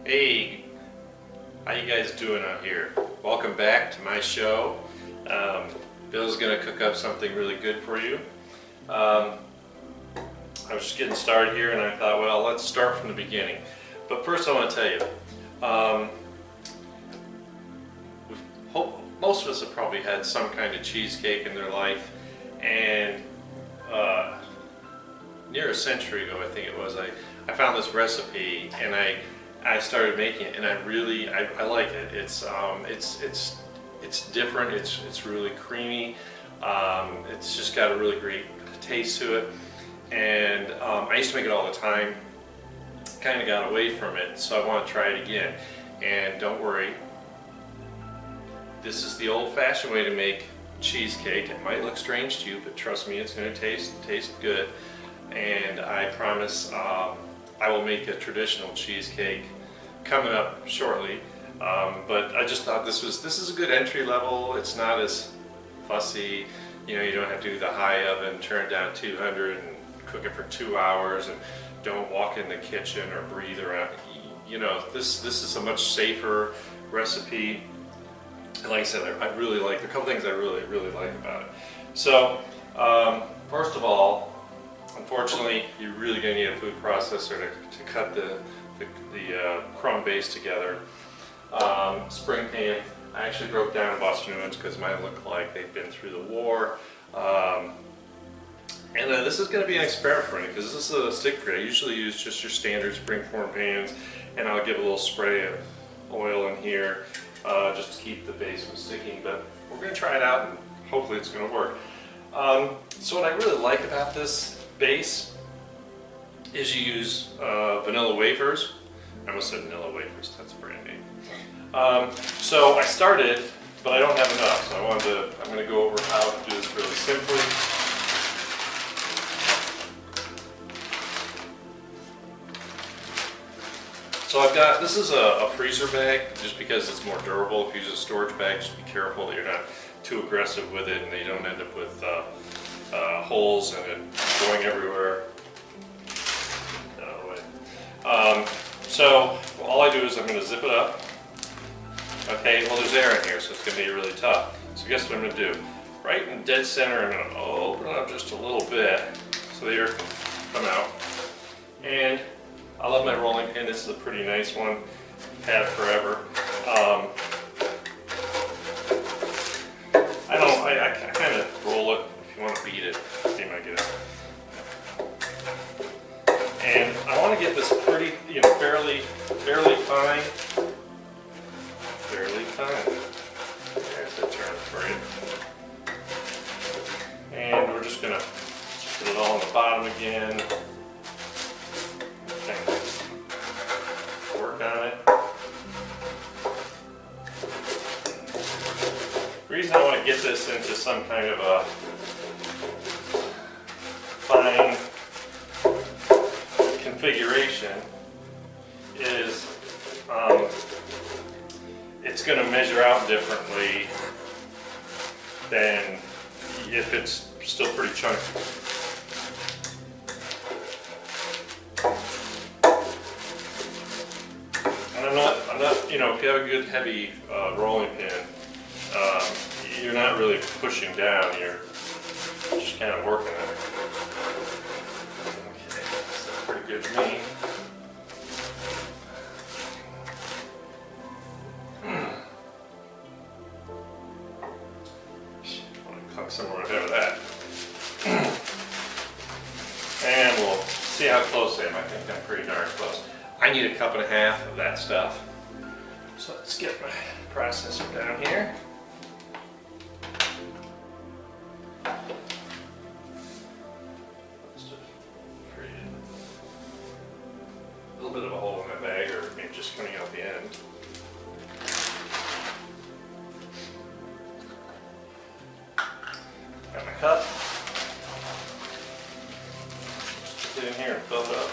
Hey, how you guys doing out here? Welcome back to my show. Bill's gonna cook up something really good for you. I was just getting started here and I thought, well, let's start from the beginning. But first I want to tell you, most of us have probably had some kind of cheesecake in their life, and near a century ago, I think it was, I found this recipe and I started making it, and I like it. It's different. It's really creamy. It's just got a really great taste to it, and I used to make it all the time. Kind of got away from it, so I want to try it again. And don't worry, this is the old-fashioned way to make cheesecake. It might look strange to you, but trust me, it's going to taste good. And I promise I will make a traditional cheesecake coming up shortly. But I just thought this is a good entry level. It's not as fussy. You know, you don't have to do the high oven, turn it down 200 and cook it for 2 hours, and don't walk in the kitchen or breathe around. You know, this is a much safer recipe. And like I said, I really like, a couple things I really like about it. So, first of all, unfortunately, you're really going to need a food processor to cut the crumb base together. Spring pan, I actually broke down and bought some new ones because mine look like they've been through the war. And this is going to be an experiment for me because this is a stick free. I usually use just your standard springform pans, and I'll give a little spray of oil in here just to keep the base from sticking. But we're going to try it out, and hopefully it's going to work. So what I really like about this base is you use vanilla wafers. I almost said vanilla wafers, that's a brand name. So I started, but I don't have enough, so I'm going to go over how to do this really simply. So I've got, this is a freezer bag, just because it's more durable. If you use a storage bag, just be careful that you're not too aggressive with it and that you don't end up with holes and it going everywhere. Get out of the way. So all I do is I'm going to zip it up. Okay, well there's air in here, so it's going to be really tough. So guess what I'm going to do? Right in dead center, I'm going to open it up just a little bit so the air can come out. And I love my rolling pin. This is a pretty nice one. Had it forever. I kind of roll it. If you want to beat it, you might get it. And I want to get this pretty, you know, fairly fine. Fairly fine. There's the term for it. And we're just gonna put it all on the bottom again. Work on it. The reason I want to get this into some kind of a fine configuration is it's going to measure out differently than if it's still pretty chunky. I'm not, you know, if you have a good heavy rolling pin, you're not really pushing down, you're just kind of working it. Okay, that's pretty good to me. I want to cook somewhere ahead of that. And we'll see how close I am. I think I'm pretty darn close. I need 1.5 cups of that stuff. So let's get my processor down here. Let's just create a little bit of a hole in my bag, or maybe just coming out the end. Got my cup. Just get in here and fill it up.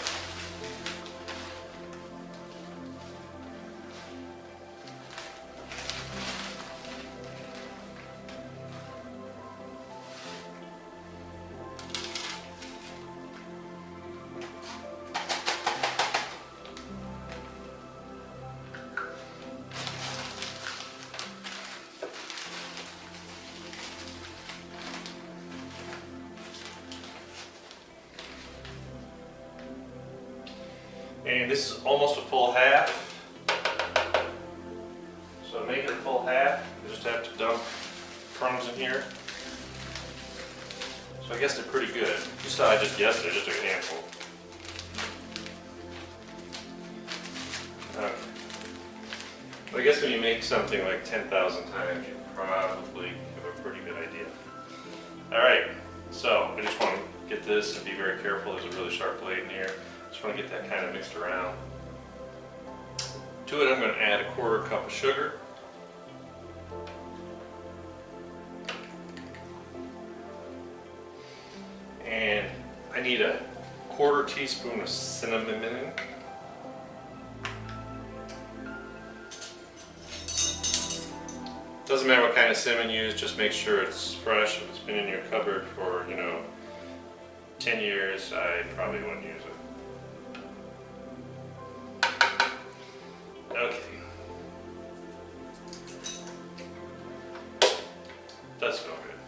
And this is almost a full half. So to make it a full half, you just have to dump crumbs in here. So I guess they're pretty good. You saw I just guessed it, just a handful. Okay. Well, I guess when you make something like 10,000 times, you probably have a pretty good idea. Alright, so I just want to get this and be very careful. There's a really sharp blade in here. Just want to get that kind of mixed around. To it, I'm going to add a 1/4 cup of sugar. And I need a 1/4 teaspoon of cinnamon. Doesn't matter what kind of cinnamon you use, just make sure it's fresh. If it's been in your cupboard for, 10 years, I probably wouldn't use it. Okay. Does smell good.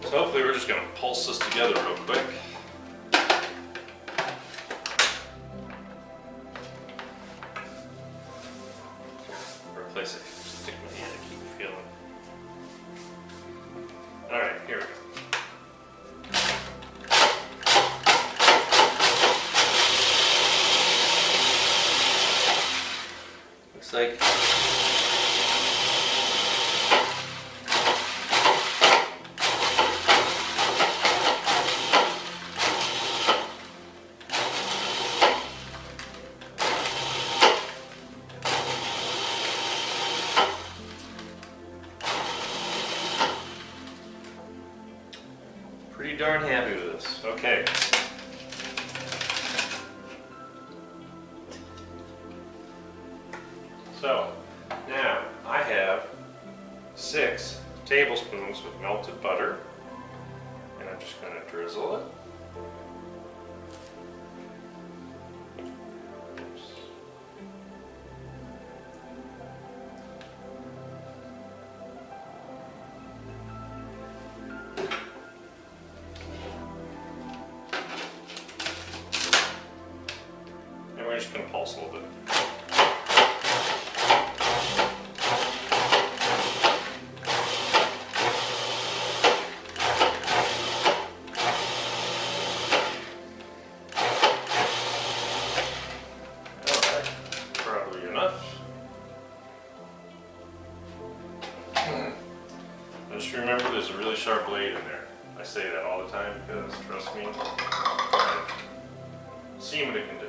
So hopefully we're just going to pulse this together real quick. Replace it. Stick my hand and keep feeling. Alright, here we go. Looks like pretty darn happy with this. Okay. So, now I have 6 tablespoons of melted butter, and I'm just going to drizzle it. Oops. And we're just going to pulse a little bit. Just remember there's a really sharp blade in there. I say that all the time because, trust me, I've seen what it can do.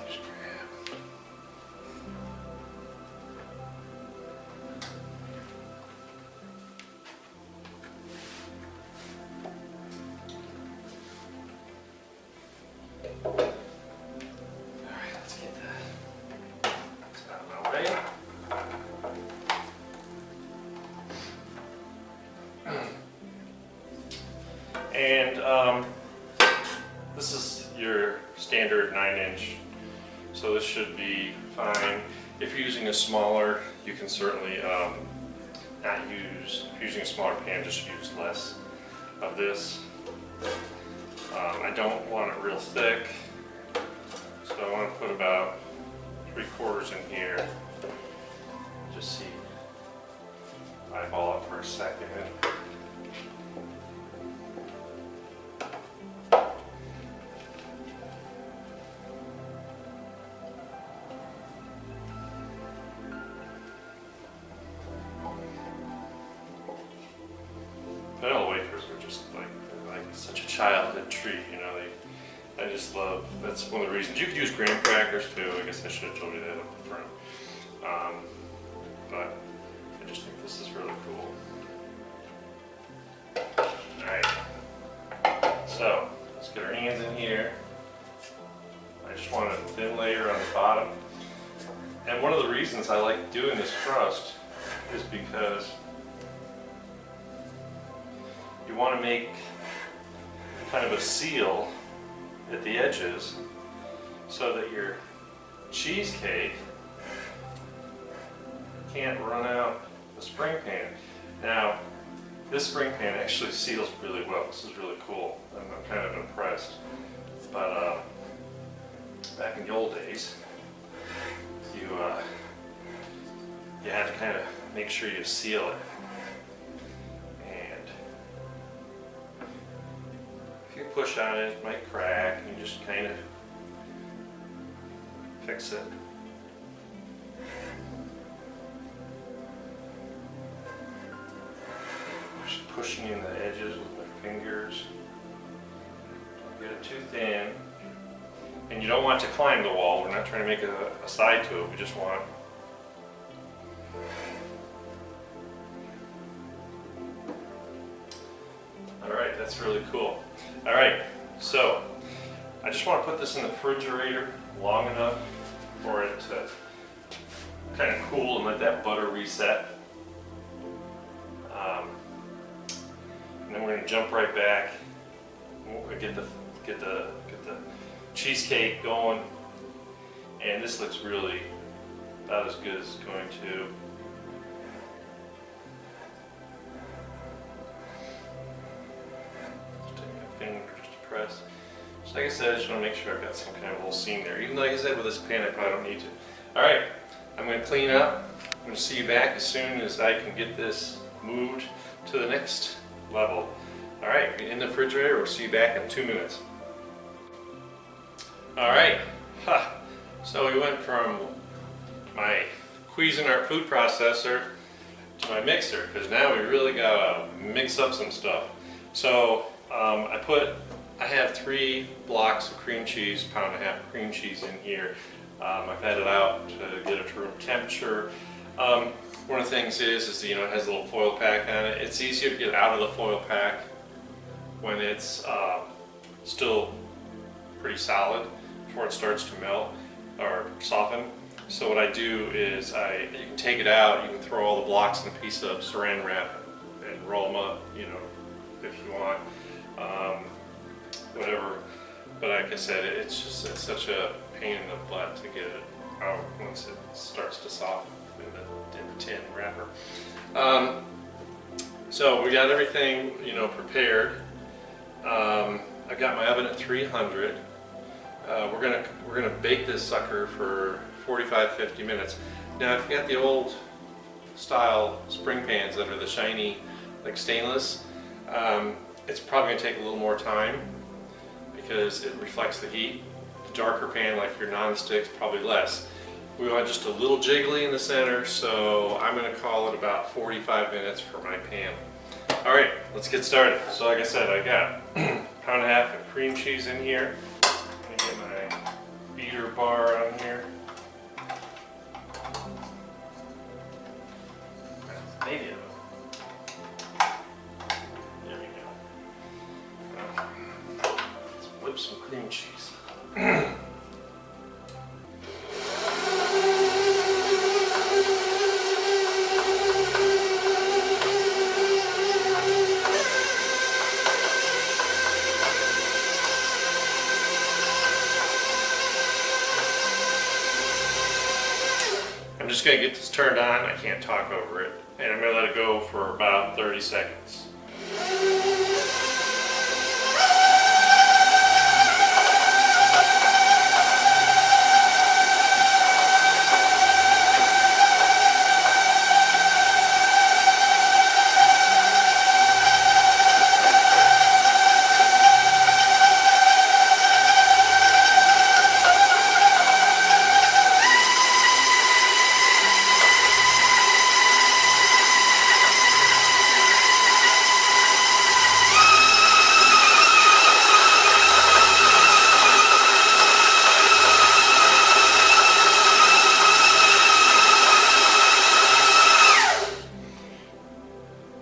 Just grab. Alright, let's get that. Out of my way. And this is your standard 9-inch, so this should be fine. If you're using a smaller, you can certainly not use, if you're using a smaller pan, just use less of this. I don't want it real thick, so I want to put about 3/4 in here. Just see, eyeball it for a second. Vanilla wafers are just like such a childhood treat, I just love, that's one of the reasons. You could use graham crackers too, I guess I should have told you that up front. But I just think this is really cool. Alright, so let's get our hands in here. I just want a thin layer on the bottom. And one of the reasons I like doing this crust is because you want to make kind of a seal at the edges so that your cheesecake can't run out the spring pan. Now, this spring pan actually seals really well. This is really cool. I'm kind of impressed. But back in the old days, you had to kind of make sure you seal it. And if you push on it, it might crack, and you just kind of fix it. Just pushing in the edges with my fingers. Don't get it too thin. And you don't want to climb the wall. We're not trying to make a side to it. We just want Alright, that's really cool. Alright, so I just want to put this in the refrigerator long enough for it to kind of cool and let that butter reset. And then we're going to jump right back. We'll get the cheesecake going, and this looks really about as good as it's going to. Just take my finger just to press. Just like I said, I just want to make sure I've got some kind of little seam there. Even though, like I said, with this pan, I probably don't need to. All right, I'm going to clean up. I'm going to see you back as soon as I can get this moved to the next level. All right, in the refrigerator. We'll see you back in 2 minutes. All right, so we went from my Cuisinart food processor to my mixer, because now we really gotta mix up some stuff. So I have 3 blocks of cream cheese, pound and a half of cream cheese in here. I've had it out to get it to room temperature. One of the things is it has a little foil pack on it. It's easier to get out of the foil pack when it's still pretty solid before it starts to melt or soften. So what I do is you can take it out, you can throw all the blocks in a piece of saran wrap and roll them up, if you want, whatever. But like I said, it's such a pain in the butt to get it out once it starts to soften in the tin wrapper. So we got everything prepared. I got my oven at 300. We're gonna bake this sucker for 45-50 minutes. Now, if you got the old style spring pans that are the shiny, like stainless, it's probably gonna take a little more time because it reflects the heat. The darker pan, like your non-sticks, probably less. We want just a little jiggly in the center, so I'm gonna call it about 45 minutes for my pan. All right, let's get started. So like I said, I got pound and a half of cream cheese in here. I'm gonna get my beater bar on here. Maybe it will. There we go. Let's whip some cream cheese. I'm just going to get this turned on. I can't talk over it. And I'm going to let it go for about 30 seconds.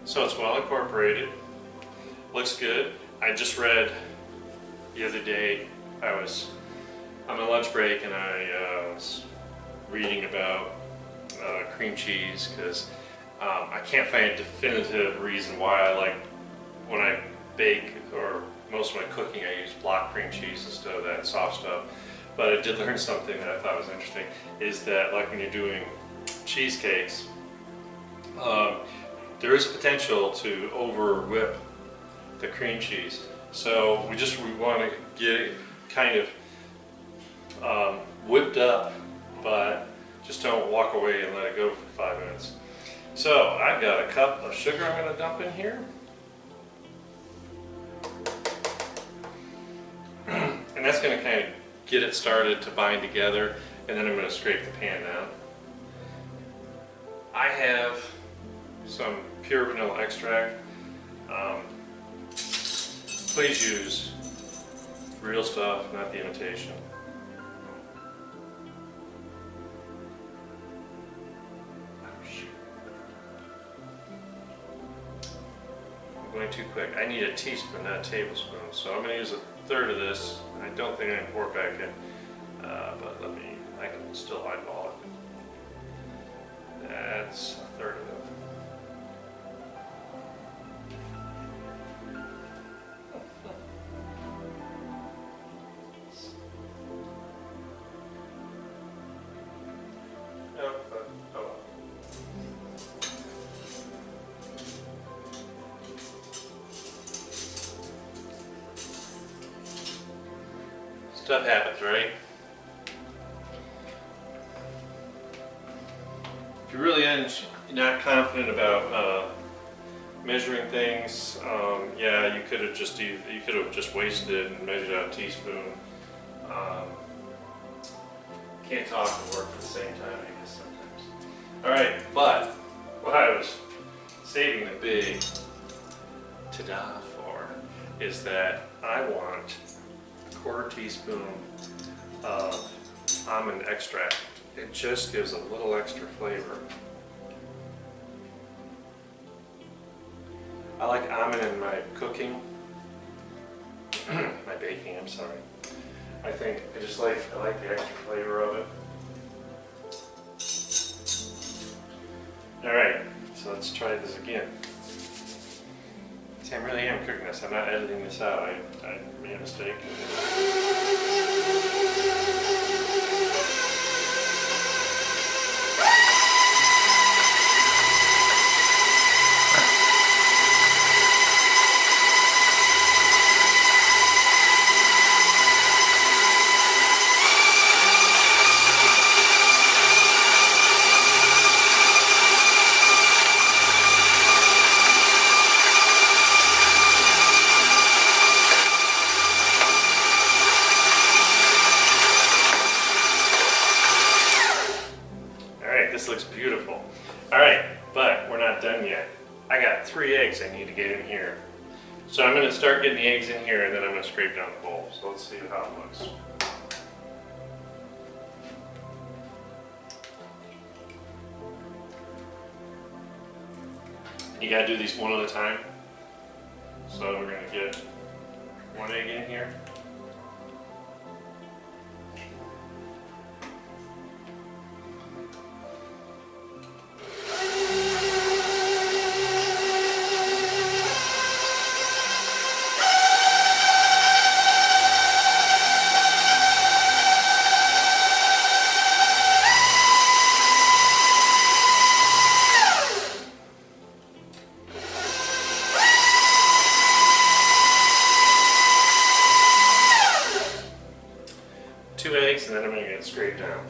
So it's well incorporated, looks good. I just read the other day, I was on my lunch break and I was reading about cream cheese because I can't find a definitive reason why I like, when I bake or most of my cooking, I use block cream cheese instead of that soft stuff. But I did learn something that I thought was interesting, is that like when you're doing cheesecakes, There is potential to over whip the cream cheese. So we want to get it kind of whipped up, but just don't walk away and let it go for 5 minutes. So I've got a cup of sugar I'm going to dump in here. And that's going to kind of get it started to bind together, and then I'm going to scrape the pan down. I have some pure vanilla extract. Please use real stuff, not the imitation. I'm going too quick. I need a teaspoon, not a tablespoon. So I'm going to use a third of this. I don't think I can pour it back in, but I can still eyeball it. That's a third of it. Stuff happens, right? If you're really not confident about measuring things, yeah, you could have just wasted it and measured out a teaspoon. Can't talk and work at the same time, I guess sometimes. All right, but what I was saving the big ta-da for is that I want quarter teaspoon of almond extract. It just gives a little extra flavor. I like almond in my cooking, my baking, I'm sorry. I like the extra flavor of it. All right, so let's try this again. See, I really am cooking this. I'm not editing this out. I made a mistake. This looks beautiful. All right, but we're not done yet. I got 3 eggs I need to get in here. So I'm going to start getting the eggs in here, and then I'm going to scrape down the bowl. So let's see how it looks. You got to do these one at a time. So we're going to get 1 egg in here. And then I'm going to get it scraped down.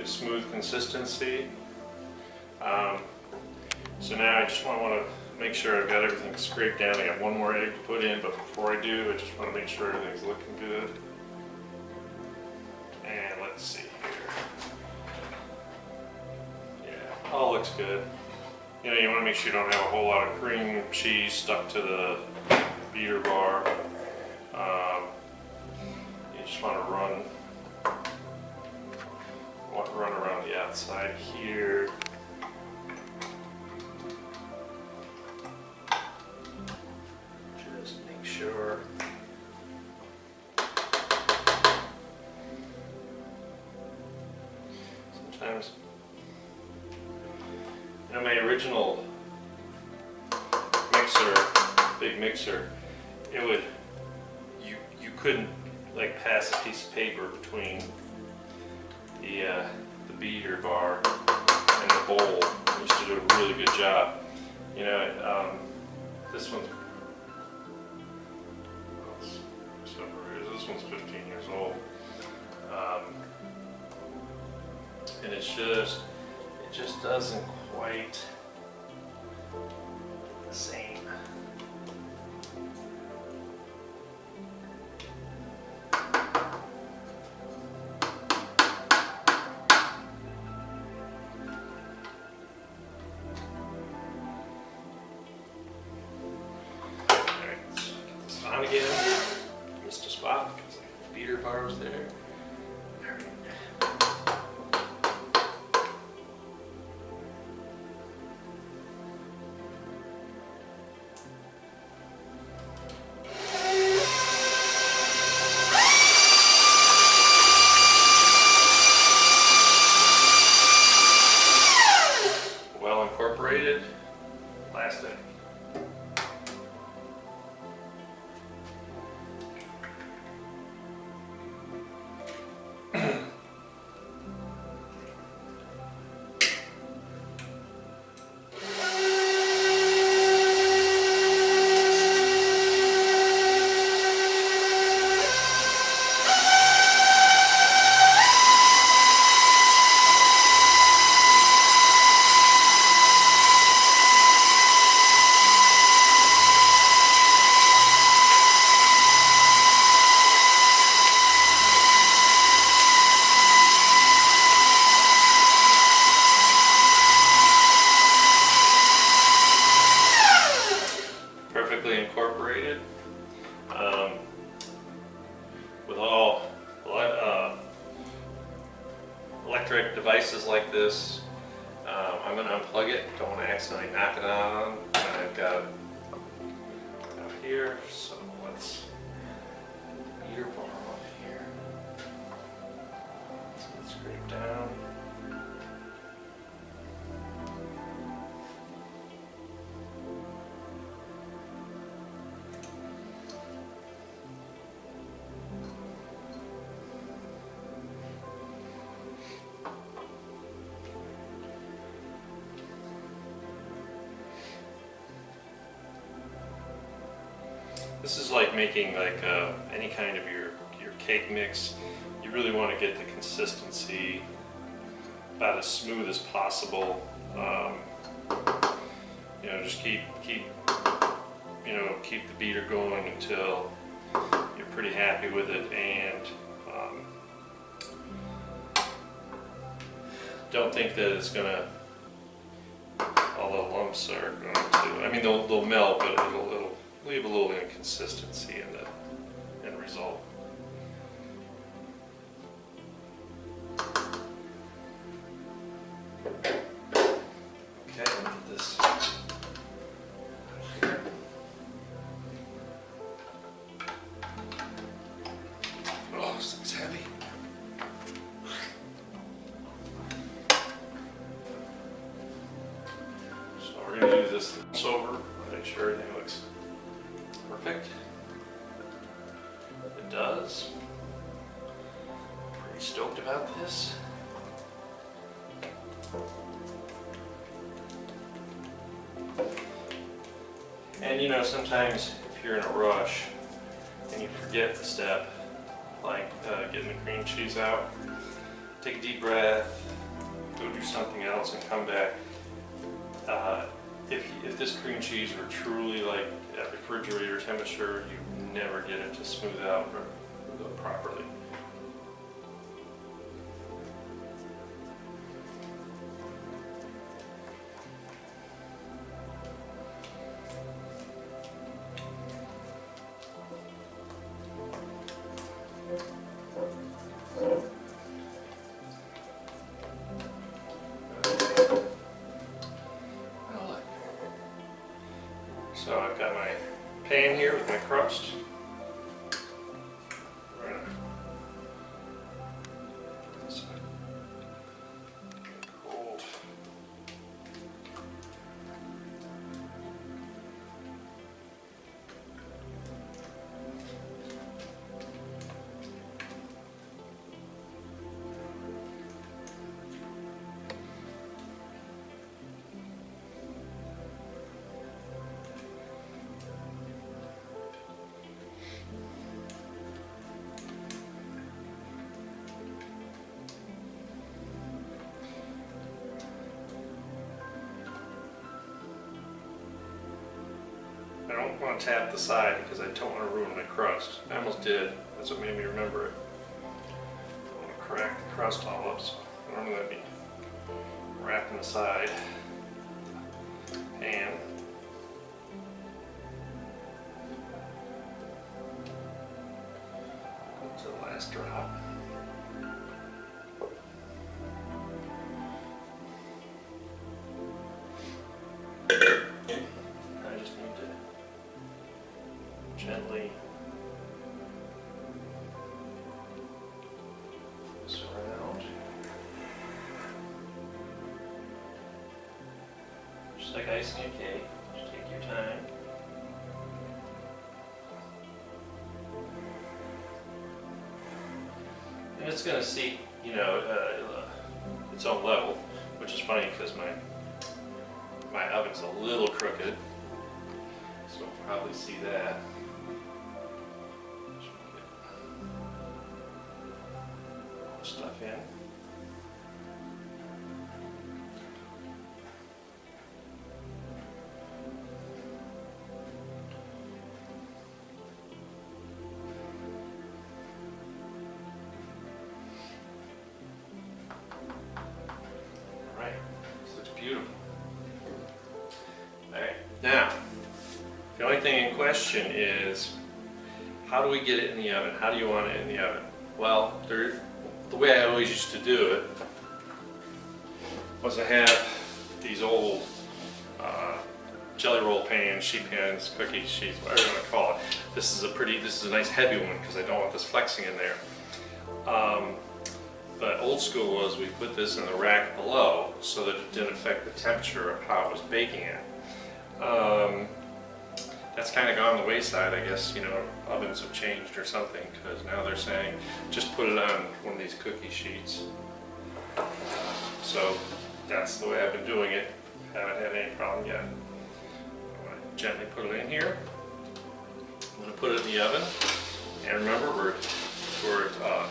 Smooth consistency. So now I just want to make sure I've got everything scraped down. I got 1 more egg to put in, but before I do, I just want to make sure everything's looking good. And let's see here. Yeah, all looks good. You know, you want to make sure you don't have a whole lot of cream cheese stuck to the beater bar. You just want to run around the outside here. Just make sure. Sometimes, my original mixer, big mixer, you couldn't like pass a piece of paper between the beater bar and the bowl. It used to do a really good job. This one's 15 years old, and it just doesn't quite the same. On again, missed a spot because the beater bar was there. Well incorporated plastic. Perfectly incorporated. With all electric devices like this, I'm going to unplug it. Don't want to accidentally knock it on. I've got it out here, so let's get the beater bar off here. So let's scrape down. This is like making like any kind of your cake mix. You really want to get the consistency about as smooth as possible. Just keep the beater going until you're pretty happy with it, and don't think that it's gonna. All the lumps are going to. I mean, they'll melt, but it'll leave a little inconsistency in the end result. Okay, I'll put this here. Oh, this thing's heavy. So we're going to do this once over, make sure everything looks perfect. It does. Pretty stoked about this. And sometimes if you're in a rush and you forget the step, like getting the cream cheese out, take a deep breath, go do something else and come back. If this cream cheese were truly like at refrigerator temperature, you never get it to smooth out properly. pan here with my crust. Right on. This one. Cold. I don't want to tap the side because I don't want to ruin my crust. I almost did. That's what made me remember it. I want to crack the crust all up, so normally I'd be wrapping the side pan. To the last drop. I just need to gently this around, just like icing a cake. Just take your time. And it's going to seat, you know, its own level, which is funny because my oven's a little crooked, so you'll probably see that. Stuff in. All right, this looks beautiful. All right, now the only thing in question is how do we get it in the oven? How do you want it in the oven? Well, the way I always used to do it was I have these old jelly roll pans, sheet pans, cookie sheets, whatever you want to call it. This is a nice heavy one because I don't want this flexing in there. But old school was we put this in the rack below so that it didn't affect the temperature of how it was baking at. That's kind of gone the wayside, I guess. You know, ovens have changed or something because now they're saying just put it on one of these cookie sheets. So that's the way I've been doing it. Haven't had any problem yet. I'm going to gently put it in here. I'm going to put it in the oven. And remember, we're at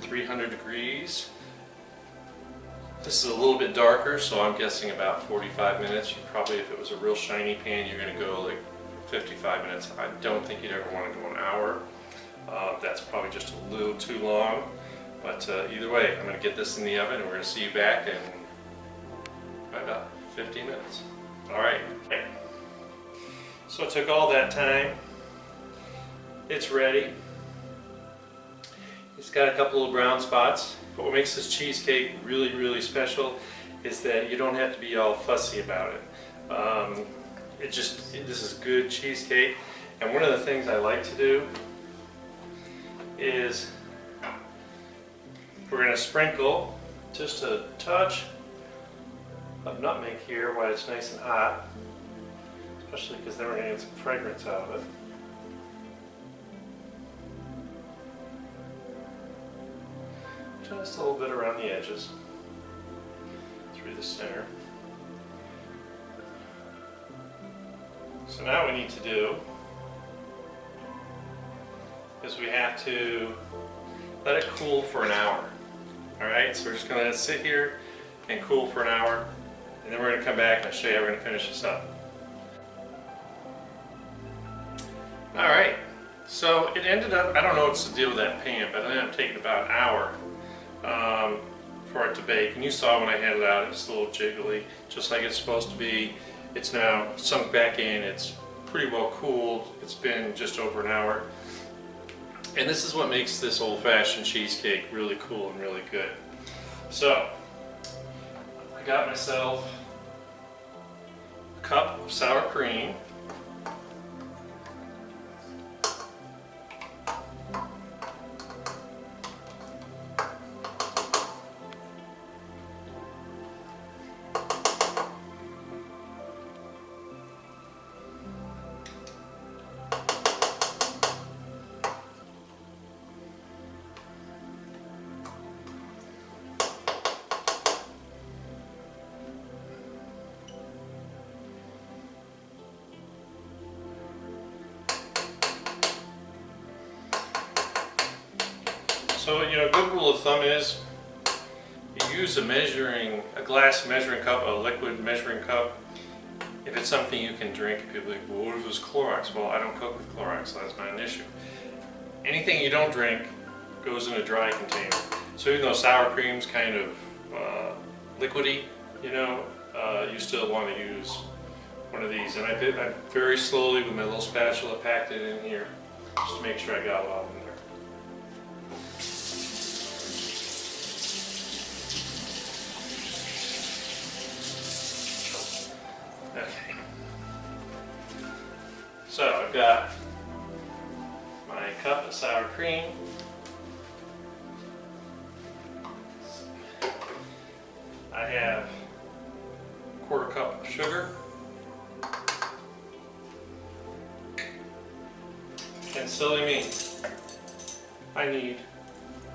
300 degrees. This is a little bit darker, so I'm guessing about 45 minutes. You probably, if it was a real shiny pan, you're going to go like 55 minutes. I don't think you'd ever want to go an hour. That's probably just a little too long. But either way, I'm going to get this in the oven and we're going to see you back in about 15 minutes. Alright. So it took all that time. It's ready. It's got a couple of brown spots. But what makes this cheesecake really, really special is that you don't have to be all fussy about it. This is good cheesecake, and one of the things I like to do is we're going to sprinkle just a touch of nutmeg here while it's nice and hot, especially because then we're going to get some fragrance out of it. Just a little bit around the edges, through the center. So now what we need to do is we have to let it cool for an hour. Alright, so we're just going to let it sit here and cool for an hour, and then we're going to come back and I'll show you how we're going to finish this up. Alright, so it ended up, I don't know what's the deal with that pan, but it ended up taking about an hour for it to bake. And you saw when I had it out, it's a little jiggly, just like it's supposed to be. It's now sunk back in, it's pretty well cooled. It's been just over an hour. And this is what makes this old-fashioned cheesecake really cool and really good. So, I got myself a cup of sour cream. So, you know, a good rule of thumb is you use a glass measuring cup, a liquid measuring cup. If it's something you can drink, people are like, well, what if it's Clorox? Well, I don't cook with Clorox, so that's not an issue. Anything you don't drink goes in a dry container. So even though sour cream's kind of liquidy, you know, you still want to use one of these. And I very slowly with my little spatula packed it in here just to make sure I got it all in there. Okay. So I've got my cup of sour cream. I have a quarter cup of sugar. And silly me, I need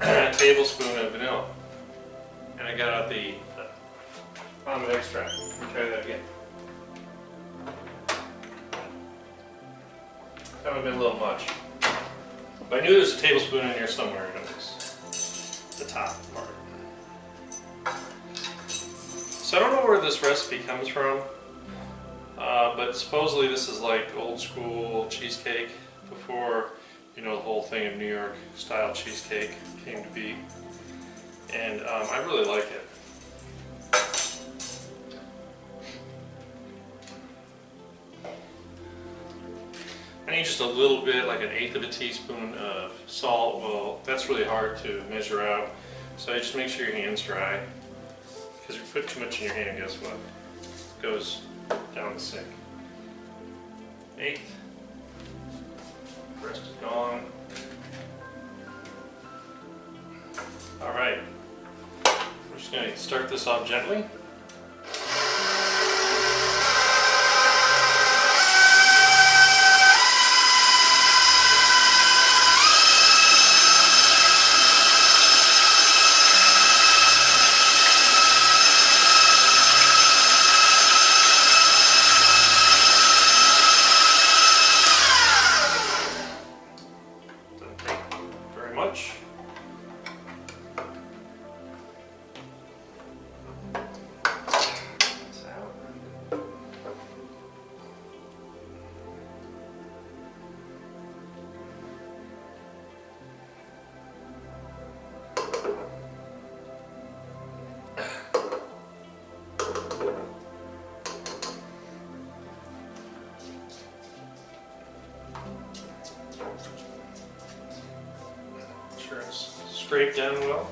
a tablespoon of vanilla. And I got out the almond extract. Let me try that again. That would have been a little much. But I knew there was a tablespoon in here somewhere, and it was the top part. So I don't know where this recipe comes from, but supposedly this is like old school cheesecake before, you know, the whole thing of New York style cheesecake came to be. And I really like it. I need just a little bit, like 1/8 of a teaspoon of salt. Well, that's really hard to measure out. So I just make sure your hand's dry. Because if you put too much in your hand, guess what? It goes down the sink. 1/8. The rest is gone. All right. We're just going to start this off gently. Much. Sure it's scraped down well.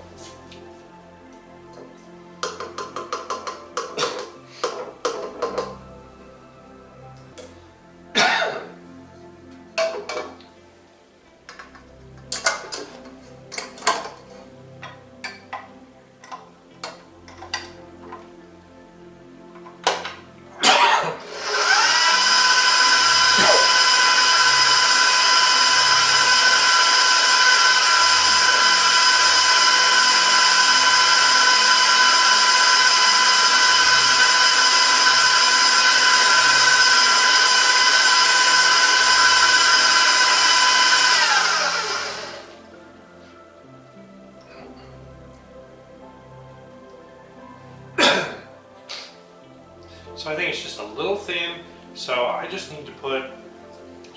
So I think it's just a little thin, so I just need to put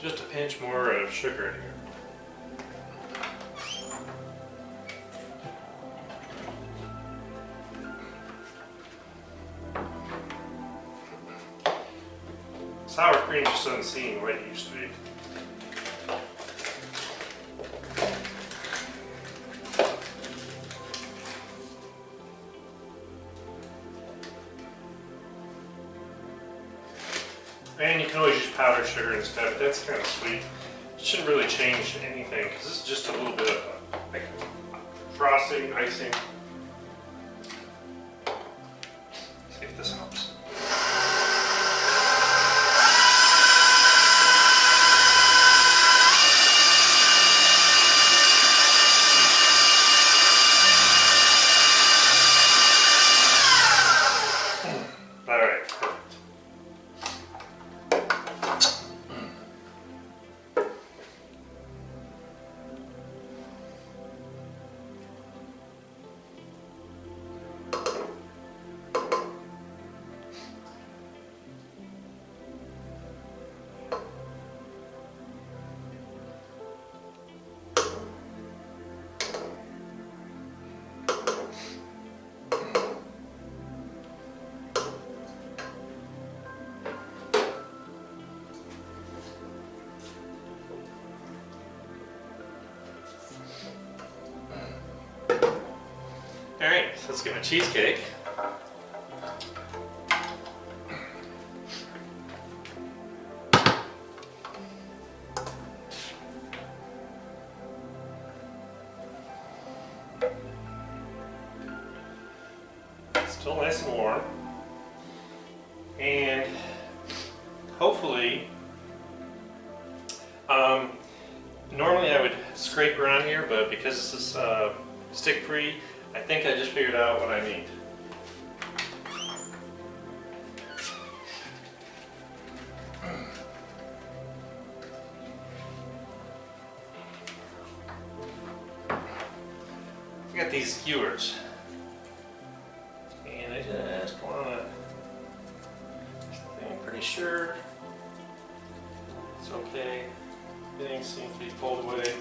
just a pinch more of sugar in here. Sour cream just doesn't seem what it used to be. And you can always use powdered sugar instead, but that's kind of sweet. It shouldn't really change anything because this is just a little bit of like frosting, icing. See if this helps. All right. let's get my cheesecake. Still nice and warm. And hopefully, normally I would scrape around here, but because this is stick free, I think I just figured out what I need. I got these skewers, and I just want to, I'm pretty sure it's okay. Everything seems to be pulled away.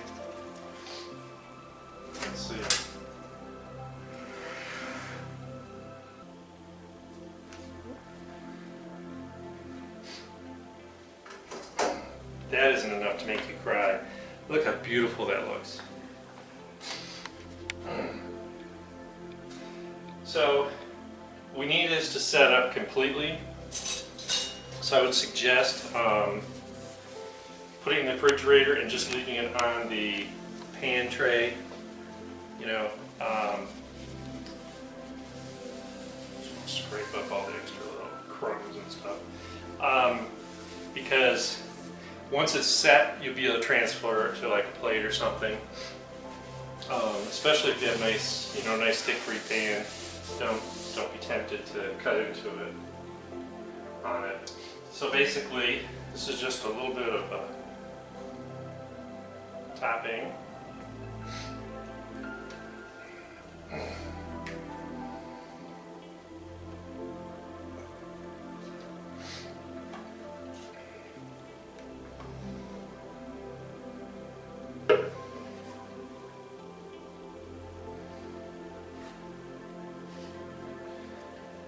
Let's see. That isn't enough to make you cry. Look how beautiful that looks. So we need this to set up completely. So I would suggest putting it in the refrigerator and just leaving it on the pan tray. You know, scrape up all the extra little crumbs and stuff. Because once it's set, you'll be able to transfer it to like a plate or something. Especially if you have nice, nice stick-free pan. Don't be tempted to cut into it on it. So basically, this is just a little bit of a topping.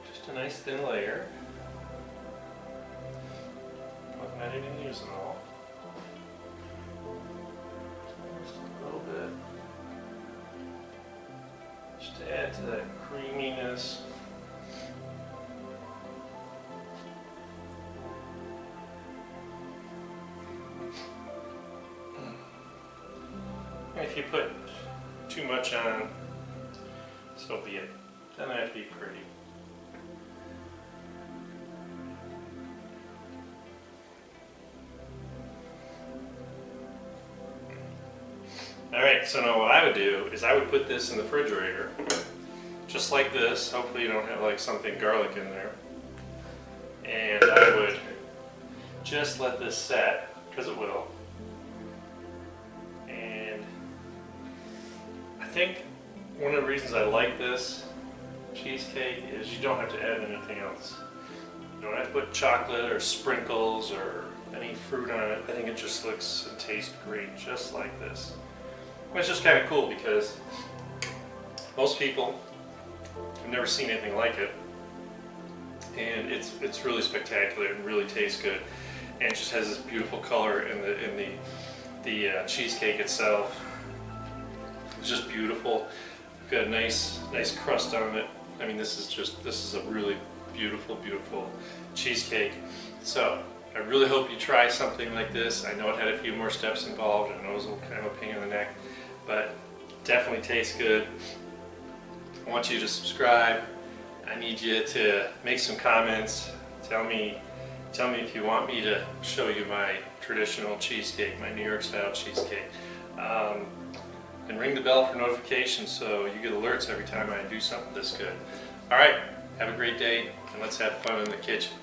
Just a nice thin layer. I'm not even using it all. Just a little bit. Just to add to that creaminess. And if you put too much on, so be it. Doesn't have to be pretty. Alright, so now what I would do is I would put this in the refrigerator, just like this. Hopefully you don't have like something garlic in there. And I would just let this set, because it will. And I think one of the reasons I like this cheesecake is you don't have to add anything else. You don't have to put chocolate or sprinkles or any fruit on it. I think it just looks and tastes great, just like this. It's just kind of cool because most people have never seen anything like it, and it's really spectacular and really tastes good, and it just has this beautiful color in the cheesecake itself. It's just beautiful. Got a nice crust on it. I mean, this is a really beautiful cheesecake. So I really hope you try something like this. I know it had a few more steps involved. I know it was a little kind of a pain in the neck, but definitely tastes good. I want you to subscribe. I need you to make some comments. Tell me if you want me to show you my traditional cheesecake, my New York style cheesecake. And ring the bell for notifications so you get alerts every time I do something this good. All right, have a great day, and let's have fun in the kitchen.